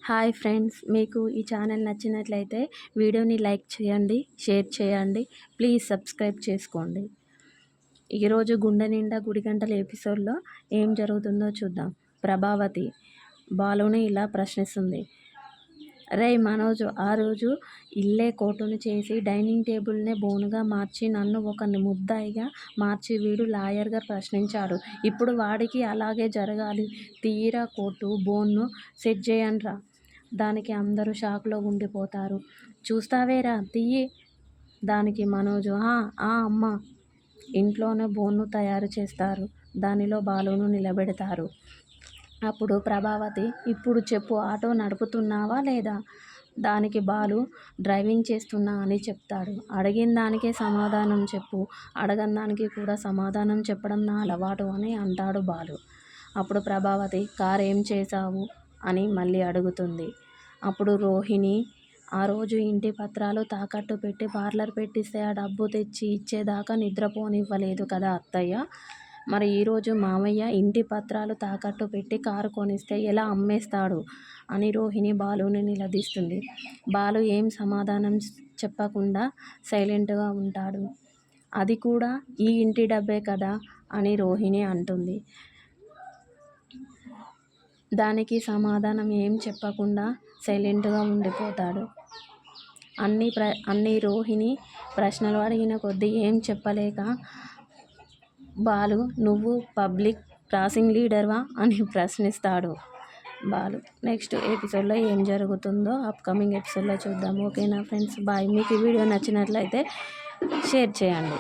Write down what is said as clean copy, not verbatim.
Hi friends, మీకు ఈ channel నచ్చినట్లయితే వీడియోని లైక్ చేయండి, షేర్ చేయండి, ప్లీజ్ సబ్స్క్రైబ్ చేసుకోండి. ఈరోజు గుండె నిండా గుడిగంటల ఎపిసోడ్లో ఏం జరుగుతుందో చూద్దాం. ప్రభావతి బాలుని ఇలా ప్రశ్నిస్తుంది. రేయ్ మనోజు, ఆ రోజు ఇల్లే కోర్టును చేసి డైనింగ్ టేబుల్నే బోనుగా మార్చి నన్ను ఒక ముద్దాయిగా మార్చి వీడు లాయర్గా ప్రశ్నించాడు. ఇప్పుడు వాడికి అలాగే జరగాలి. తీరా కోర్టు బోన్ను సెట్ చేయండ్రా. దానికి అందరూ షాక్లో ఉండిపోతారు. చూస్తావేరా తీయి. దానికి మనోజు అమ్మ. ఇంట్లోనే బోన్ను తయారు చేస్తారు. దానిలో బాలును నిలబెడతారు. అప్పుడు ప్రభావతి, ఇప్పుడు చెప్పు, ఆటో నడుపుతున్నావా లేదా? దానికి బాలు, డ్రైవింగ్ చేస్తున్నా అని చెప్తాడు. అడిగిన దానికే సమాధానం చెప్పు, అడగని దానికి కూడా సమాధానం చెప్పడం నా అలవాటు అని అంటాడు బాలు. అప్పుడు ప్రభావతి, కారు ఏం చేశావు అని మళ్ళీ అడుగుతుంది. అప్పుడు రోహిణి, ఆ రోజు ఇంటి పత్రాలు తాకట్టు పెట్టి పార్లర్ పెట్టిస్తే ఆ డబ్బు తెచ్చి ఇచ్చేదాకా నిద్రపోనివ్వలేదు కదా అత్తయ్య. మరి ఈరోజు మామయ్య ఇంటి పత్రాలు తాకట్టు పెట్టి కారు కొనిస్తే ఎలా అమ్మేస్తాడు అని రోహిణి బాలుని నిలదీస్తుంది. బాలు ఏం సమాధానం చెప్పకుండా సైలెంట్గా ఉంటాడు. అది కూడా ఈ ఇంటి డబ్బే కదా అని రోహిణి అంటుంది. దానికి సమాధానం ఏం చెప్పకుండా సైలెంట్గా ఉండిపోతాడు. అన్ని రోహిణి ప్రశ్నలు అడిగిన కొద్దీ ఏం చెప్పలేక బాలు, నువ్వు పబ్లిక్ క్రాసింగ్ లీడర్వా అని ప్రశ్నిస్తాడు బాలు. నెక్స్ట్ ఎపిసోడ్లో ఏం జరుగుతుందో అప్కమింగ్ ఎపిసోడ్లో చూద్దాం. ఓకేనా ఫ్రెండ్స్, బాయ్. మీకు ఈ వీడియో నచ్చినట్లయితే షేర్ చేయండి.